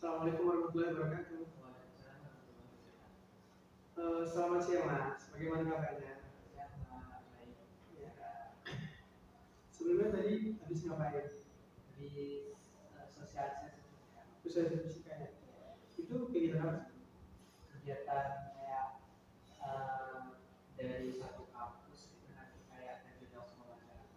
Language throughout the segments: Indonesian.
Assalamualaikum warahmatullahi wabarakatuh. Selamat siang Mas, bagaimana kabarnya? Ya. Sebelumnya tadi habis ngapain? Sosialisasi. Sosialisasi kayak itu kegiatan apa? Kegiatan kayak dari satu kampus itu nanti kayak regional semua masyarakat.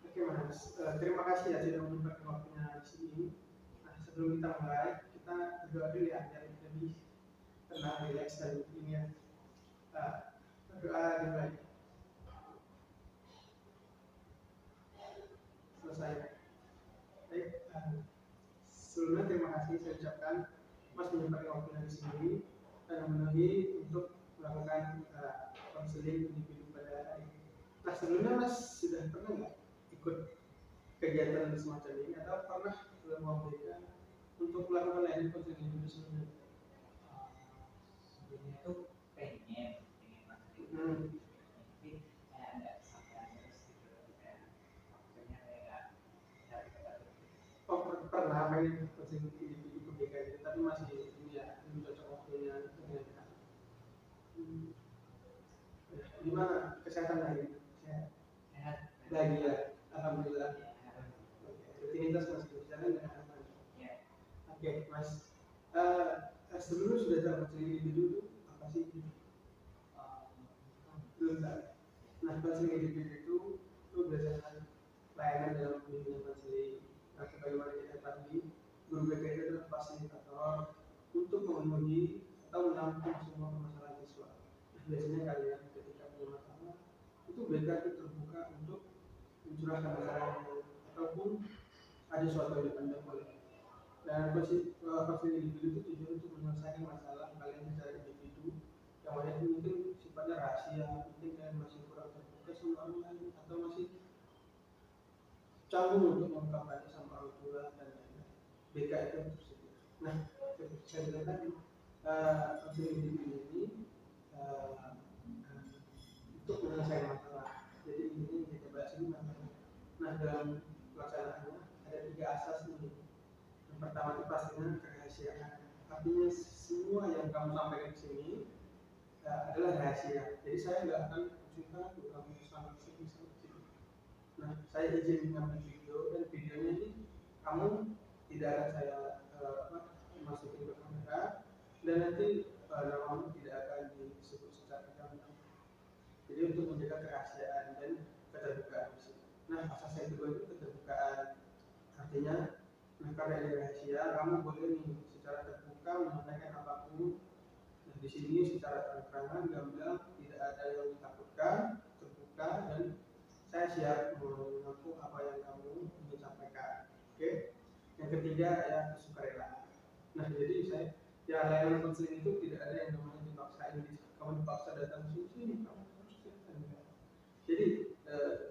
Oke Mas, terima kasih ya sudah menyempatkan waktunya di sini. Nah, sebelum kita mulai, kita berdoa dulu ya biar kita lebih tenang, rileks dan ini ya. Berdoa dimulai. Selesai. Baik, sebelumnya terima kasih saya ucapkan Mas menyempatkan waktunya di sini dan memenuhi untuk melakukan konseling individu pada hari ini. Nah, sebelumnya Mas sudah pernah nggak ikut kegiatan semacam ini atau pernah memberikan untuk melakukan layanan konseling individu sebelumnya? Sebelumnya itu pengen tapi kayak nggak sampai terus gitu, kayak maksudnya kayak pernah main konseling individu itu tapi masih ini ya belum cocok waktunya dengan gimana kesehatan lagi? sehat Lagi ya, alhamdulillah. Rutinitas masih berjalan dengan aman. Oke, Mas. Sebelumnya sudah tahu konseling individu itu apa sih? Belum tahu. Nah, konseling individu itu berdasarkan layanan dalam dunia konseling. Nah, sebagaimana kita ketahui, guru BK itu adalah fasilitator untuk memenuhi atau menampung semua permasalahan siswa. Biasanya kalian ketika punya masalah, itu BK itu terbuka untuk mencurahkan masalahnya ataupun ada suatu yang dipandang oleh. Dan konseling individu itu tujuan untuk menyelesaikan masalah kalian secara individu yang mana itu mungkin sifatnya rahasia, mungkin kalian masih kurang terbuka sama orang lain atau masih canggung untuk mengungkapkannya sama orang tua dan lain-lain. BK itu tersebut. Nah, seperti saya bilang tadi, konseling individu ini untuk menyelesaikan masalah. Jadi ini kita bahas ini masalah. Nah, dalam pelaksanaannya ada 3 asas ini. Yang pertama itu pastinya kerahasiaan. Artinya semua yang kamu sampaikan di sini adalah rahasia. Jadi saya nggak akan cerita kamu sama sini. Nah, saya izin mengambil video dan videonya ini kamu tidak akan saya masukin ke kamera dan nanti namamu tidak akan disebut secara gamblang. Jadi untuk menjaga kerahasiaan dan keterbukaan. Nah, asas yang kedua itu keterbukaan. Artinya, nah karena ini rahasia, kamu boleh nih secara terbuka menyampaikan apapun. Nah, di sini secara terang-terangan, gamblang, tidak ada yang ditakutkan, terbuka dan saya siap mengaku apa yang kamu ingin sampaikan. Oke. Yang ketiga ya sukarela. Nah, jadi saya ya layanan konseling itu tidak ada yang namanya dipaksain. Kamu dipaksa datang sini, kamu harus datang. Jadi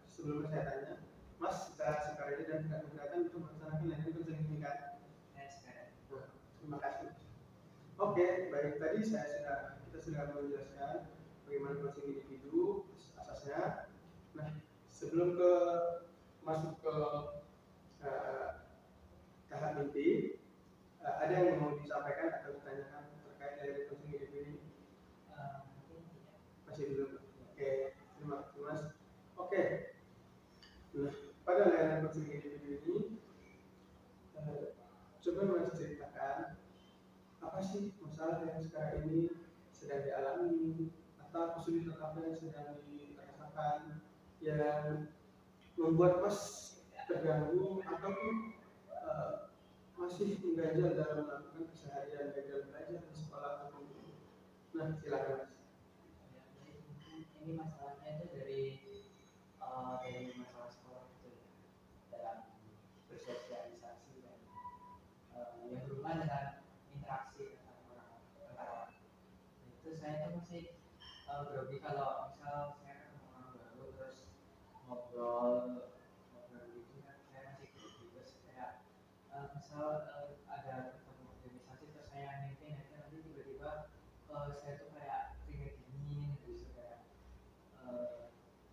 sebelumnya saya tanya, Mas secara sukarela dan tidak keberatan untuk melaksanakan layanan konseling ini kan? Nah, terima kasih. Oke, baik, tadi kita sudah menjelaskan bagaimana konseling individu, asasnya. Nah, sebelum masuk ke tahap inti, ada yang mau disampaikan atau ditanyakan terkait dari konseling individu ini? Masih belum. Oke, terima kasih Mas. Oke. Nah, pada layanan konseling individu ini, coba Mas ceritakan apa sih masalah yang sekarang ini sedang dialami atau kesulitan apa yang sedang dirasakan yang membuat Mas terganggu ataupun masih mengganjal dalam melakukan keseharian gagal belajar di sekolah ataupun di. Nah, silakan Mas. Ini masalahnya itu dari masalah sekolah itu dalam bersosialisasi dan yang berhubungan dengan interaksi dengan orang. Itu saya tuh masih grogi kalau misal saya ketemu orang baru terus ngobrol gitu kan, saya masih grogi. Terus kayak misal ada ketemu organisasi terus saya mimpin itu nanti tiba-tiba saya tuh kayak keringet dingin gitu, kayak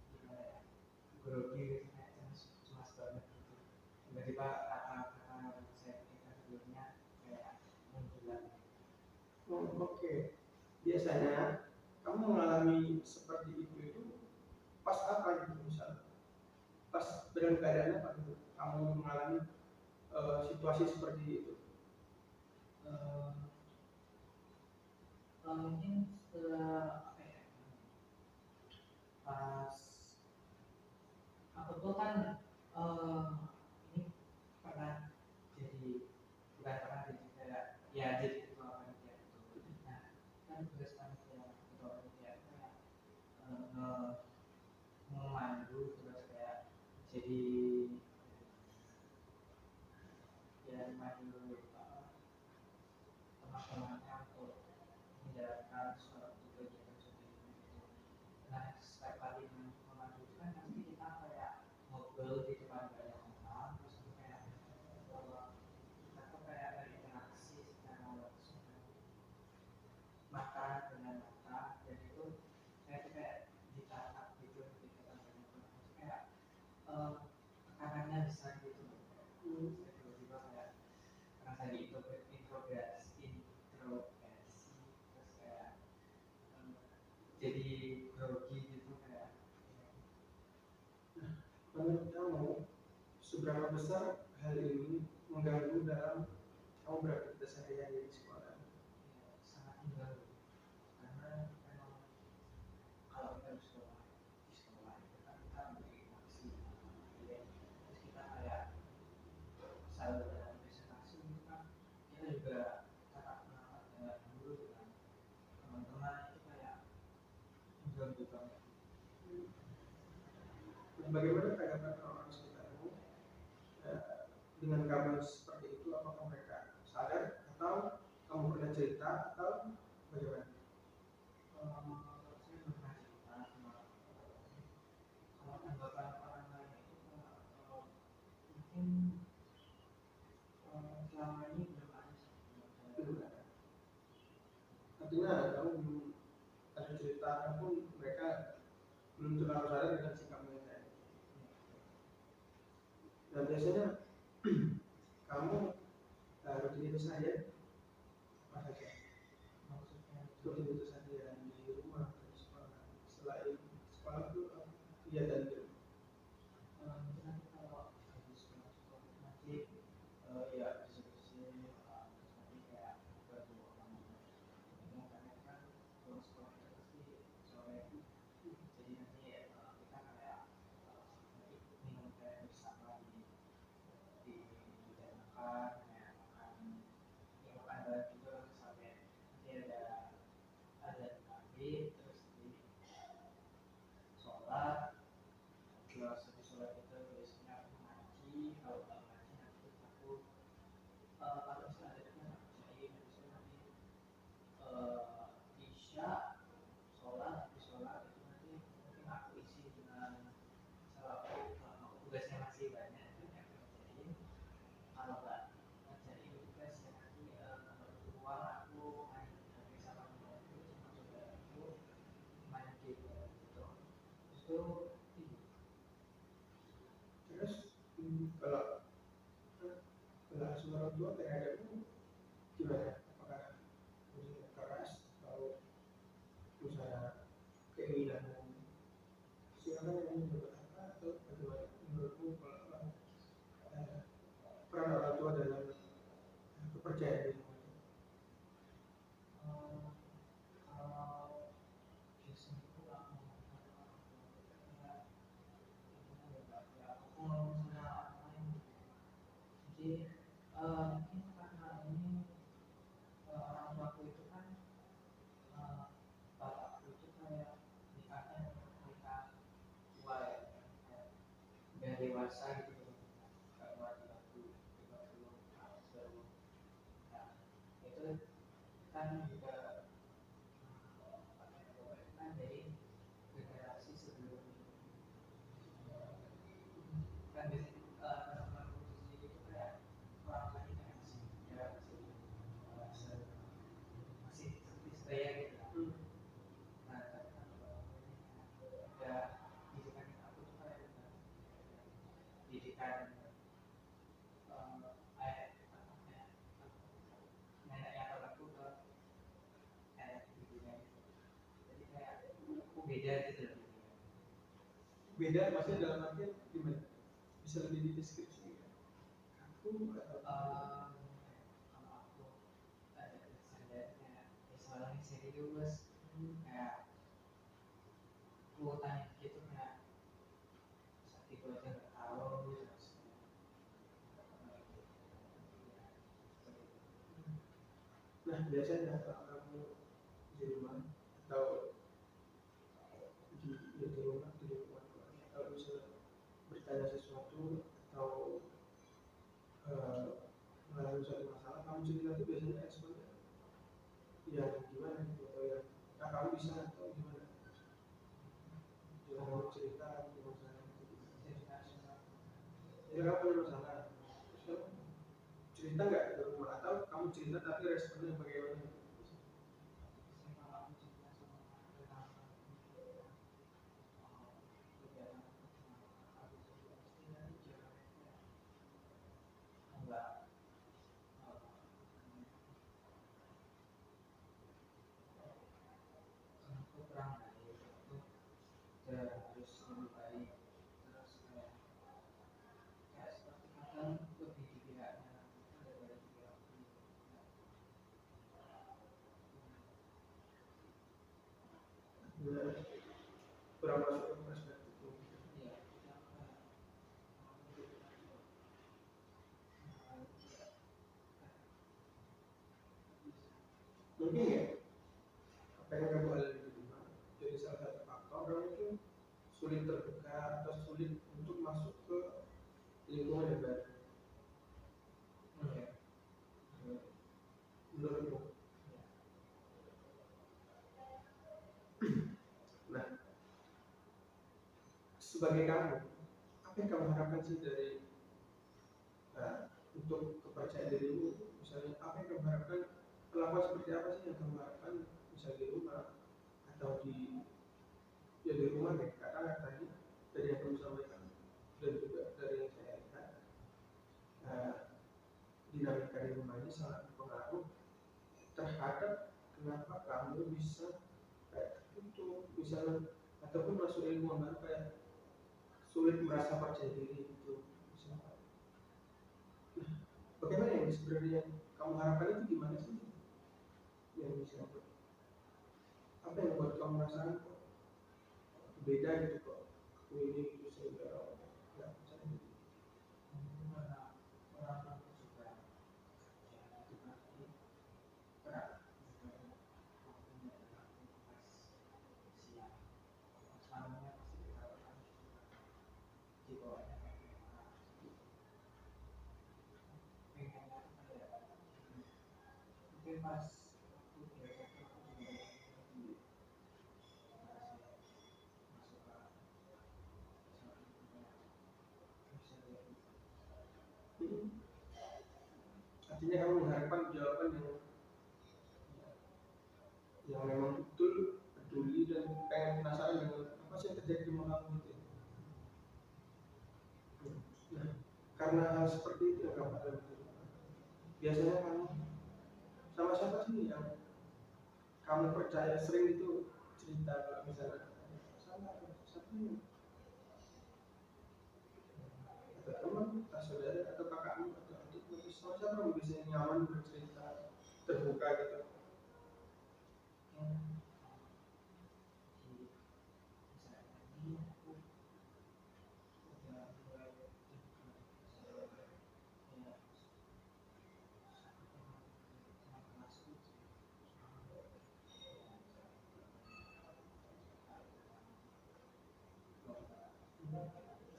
gimana ya, grogi gitu, kayak cemas banget gitu. Tiba-tiba kata-kata saya Oh, oke. Biasanya kamu mengalami seperti itu pas apa gitu misal? Pas dalam keadaan apa gitu? Kamu mengalami situasi seperti itu? Eh, mungkin setelah apa ya, pas aku tuh kan ini pernah jadi, bukan pernah jadi kayak, ya jadi ketua panitia itu. Nah kan tugas panitia ketua panitia itu kayak memandu, terus kayak jadi ya memandu teman-temannya untuk menjalankan suatu kegiatan seperti itu. Nah setiap kali memandu itu kan pasti kita kayak ngobrol di depan banyak orang, terus kayak kita tuh kayak berinteraksi secara langsung mata dengan mata, dan itu saya tuh kayak ditatap gitu di depan banyak orang, terus kayak tekanannya besar gitu. Saya tiba-tiba kayak merasa introversi, terus kayak jadi grogi gitu kayak. Menurut kamu seberapa besar hal ini mengganggu dalam kamu beraktivitas sehari-hari di sekolah? Ya, sangat mengganggu karena memang kalau kita di sekolah itu kan kita berinteraksi, ya. Terus kita kayak selalu dalam presentasi itu kan kita juga tatap menatap dengan guru, dengan teman-teman, itu kayak mengganggu banget. Bagaimana tanggapan orang-orang sekitarmu dengan kamu seperti itu? Apakah mereka sadar atau kamu pernah cerita atau bagaimana? Saya pernah cerita sama kalau tanggapan orang lain itu mungkin selama ini belum ada sih, belum ada. Artinya kamu belum ada cerita ataupun mereka belum terlalu sadar dengan sikapmu yang kayak gitu. Nah biasanya kamu rutinitas harian apa saja? Maksudnya Rutinitas harian di rumah atau di sekolah. Selain sekolah itu kegiatan di rumah. mungkin nanti kalau habis sekolah nanti ya bersih-bersih, terus nanti kayak bantu orang tua, karena kan kalau sekolah itu pasti sore, jadi nanti kita kayak nanti minum teh bersama di meja makan, kayak makan ya makan bareng juga sampai nanti ada maghrib, terus di sholat. Setelah habis sholat itu biasanya aku ngaji, kalau nggak ngaji nanti aku kalau misalnya ada juga ngerjain, habis itu nanti isya, sholat, habis sholat itu nanti mungkin aku isi dengan salah aku tugasnya masih banyak itu yang aku ngerjain. Kalau nggak ngerjain tugas ya nanti keluar aku main HP sama temanku, sama saudaraku, main game gitu. Terus itu tidur. Terus kalau langsung orang tua terhadapmu gimana? Apakah usaha keras atau usaha keinginanmu? Silakan yang menurut apa atau bagaimana menurutmu kalau peran orang tua dalam kepercayaan diri? Kalau biasanya itu aku kayak aku ngomong sama orang lain gitu. Jadi mungkin karena ini orang tuaku itu kan bapakku itu kayak nikahnya nikah tua ya, kayak udah dewasa gitu, kayak umur 30 baru. Nah itu kan juga pakai bapak itu kan dari generasi sebelum kan biasanya teman-temanku sendiri itu kayak orang lain yang masih muda, masih seperti saya gitu. Nah tapi kan udah didikan aku tuh kayak didikan beda maksudnya dalam artian gimana, bisa lebih dideskripsi ya? Aku atau kalau aku ada standarnya soalnya serius kayak aku tanya gitu kayak saat itu aja nggak tahu terus nah biasanya kalau kamu di rumah atau di rumah kalau misalnya bertanya sesuatu atau mengalami suatu masalah, kamu cerita itu biasanya responnya yang gimana gitu, atau yang kamu bisa atau gimana? Jangan kamu cerita masalah itu, ya kamu punya masalah, terus kamu cerita nggak di rumah atau kamu cerita tapi responnya bagaimana? harus lebih baik terus kayak seperti kadang lebih di pihaknya daripada di pihak Ya, kurang masuk ke perspektif itu. iya Mungkin ya apa yang kamu alami di rumah jadi salah satu faktor kamu itu sulit terbuka atau sulit untuk masuk ke lingkungan yang baru. Menurutmu? Nah, sebagai kamu, apa yang kamu harapkan sih dari untuk kepercayaan dirimu? Misalnya, apa yang kamu harapkan, perlakuan seperti apa sih yang kamu harapkan, misalnya di rumah atau di rumah deh, karena tadi dari yang kamu sampaikan dan juga dari yang saya lihat, dinamika di rumah ini sangat berpengaruh terhadap kenapa kamu bisa kayak tertutup misalnya, ataupun masuk ilmu baru kayak sulit merasa percaya diri gitu misalnya. Nah, bagaimana yang sebenarnya kamu harapkan itu gimana sih yang bisa apa yang buat kamu merasakan kok beda gitu kok aku ini gitu sehingga nggak percaya diri. orang juga itu nanti berat siang malamnya pasti kita akan di bawahnya pengennya ada mungkin pas aku belajar aku juga di masuk ke Artinya kamu mengharapkan jawaban yang memang betul peduli dan pengen penasaran dengan apa sih yang terjadi di rumah kamu gitu. Nah, karena hal seperti itu yang kamu alami di rumah, biasanya kamu sama siapa sih yang kamu percaya sering itu cerita kalau misalnya sama siapa nih, atau teman atau saudara atau kakakmu atau adikmu, sama siapa kamu biasanya nyaman bercerita terbuka gitu.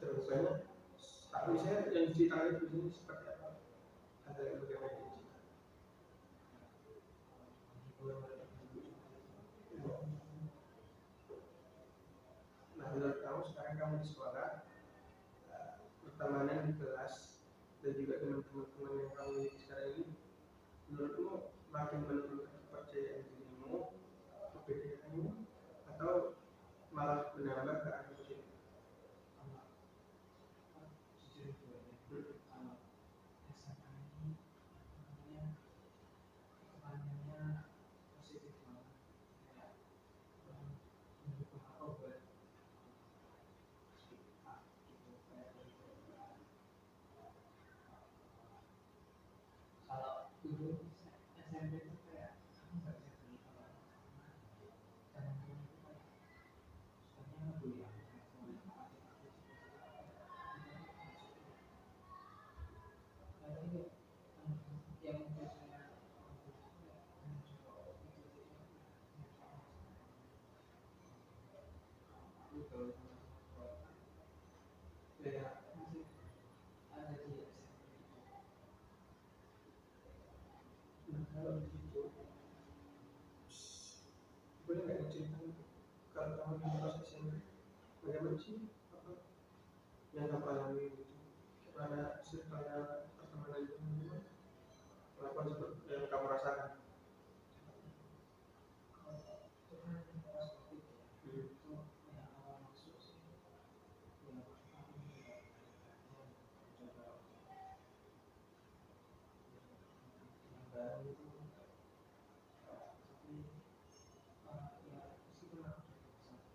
Terbukanya tapi saya yang diceritakan itu ini seperti apa, ada yang bagaimana diceritakan. Nah, menurut kamu sekarang kamu di sekolah, pertemanan di kelas dan juga dengan teman-teman yang kamu miliki sekarang ini, menurutmu makin menurunkan kepercayaan dirimu, kepedeanmu, atau malah menambah ke arah positif? dulu SMP itu kayak aku nggak bisa beli apa dan dulu itu kayak sukanya ngebully aku kayak soalnya aku kayak yang membuat saya aku gaul sama cowok Ya, masih ada di SMP nah kalau di situ boleh nggak diceritain kalau kamu di proses SMP bagaimana sih apa yang kamu alami gitu, gimana circle-nya pertemanan itu gimana, apa seperti yang kamu rasakan? itu kan pas COVID ya itu yang awal masuk sih ya aku juga coba yang baru itu tapi ya meskipun aku udah bisa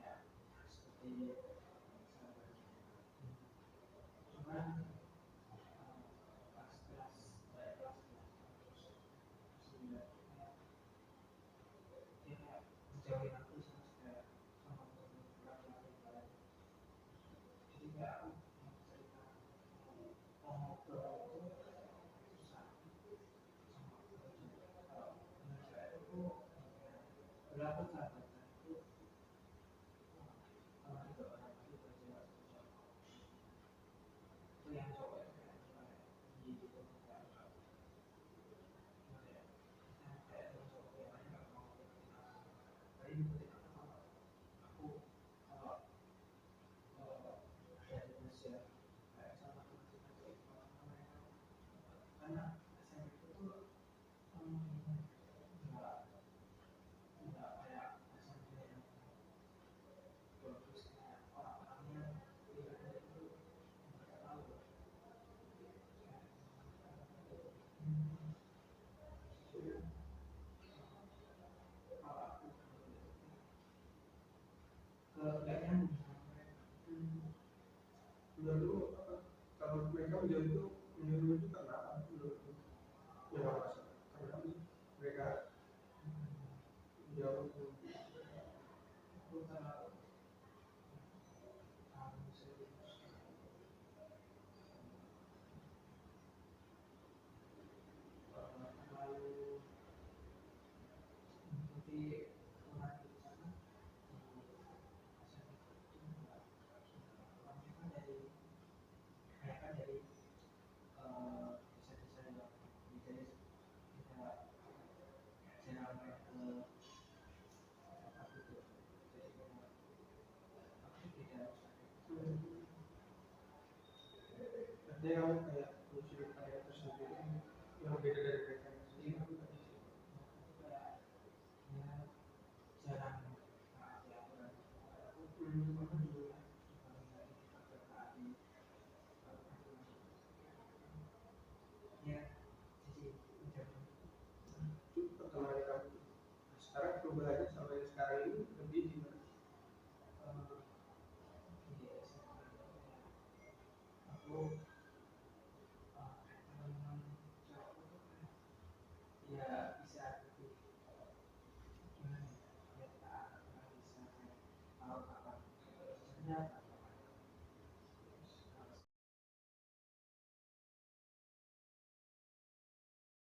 ya seperti cuman pas kelas kelas terus dia kayak menjauhin aku sama kayak sama beberapa lain jadi kayak aku mau cerita mau ngobrol itu susah sama kalau dengan cewek itu berlaku sahabatnya itu kalau ada orang itu berjalan itu yang cowok itu kayak di gitu kayak gimana ya kayak yang cowok yang lain nggak mau deketin aku tapi deketin aku kalau aku kalau ada di Indonesia kayak sama teman-teman mereka karena SMP itu tuh nggak kayak SMP yang bagus kayak orang-orangnya pilihannya itu nggak tahu kalau aku ke nggak nyambung sama mereka Menurut apa kalau mereka menjauh itu menurut itu karena apa menurut yang kamu rasakan karena apa sih mereka jauh aku terlalu serius terlalu mengikuti aturan di sana di SMP itu enggak orangnya kan dari kayak kan dari desa-desa yang jadi kita general kayak ke apa gitu jadi kayak aku tuh beda artinya kamu kayak punya sudut pandang tersendiri yang beda dari mereka jadi sendiri. aku kayak ya jarang taati aturan aku ya jadi udah Itu pertemanan kamu. Nah, sekarang perubahannya